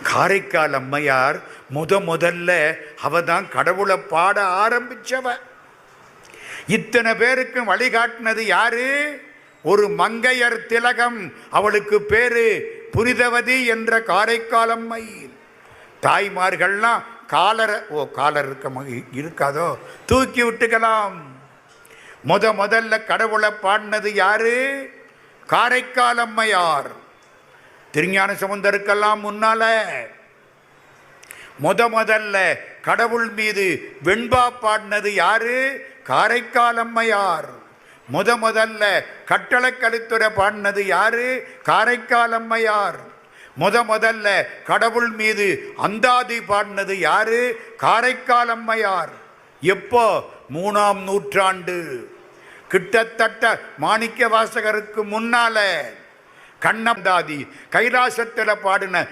காரைக்கால் அம்மையார் முதல்ல அவதான் கடவுளை பாட ஆரம்பிச்சவ. இத்தனை பேருக்கு வழிகாட்டினது யாரு? ஒரு மங்கையர் திலகம். அவளுக்கு பேரு புனிதவதி என்ற காரைக்கால் அம்மை. தாய்மார்கள்லாம் காலரை காலர் இருக்காதோ தூக்கி விட்டுக்கலாம். முதல்ல கடவுளை பாடினது யாரு? காரைக்கால் அம்மையார். திருஞான சம்பந்தருக்கெல்லாம் முன்னால முதல்ல கடவுள் மீது வெண்பா பாடினது யாரு? காரைக்கால் அம்மையார். முதல்ல கட்டளை கலித்துறை பாடினது யாரு? காரைக்கால் அம்மையார். முதல்ல கடவுள் மீது அந்தாதி பாடினது யாரு? காரைக்கால் அம்மையார். எப்போ? 3ஆம் நூற்றாண்டு. கிட்டத்தட்ட மாணிக்க வாசகருக்கு முன்னால கண்ணந்தாதி கைலாசத்தில் பாடின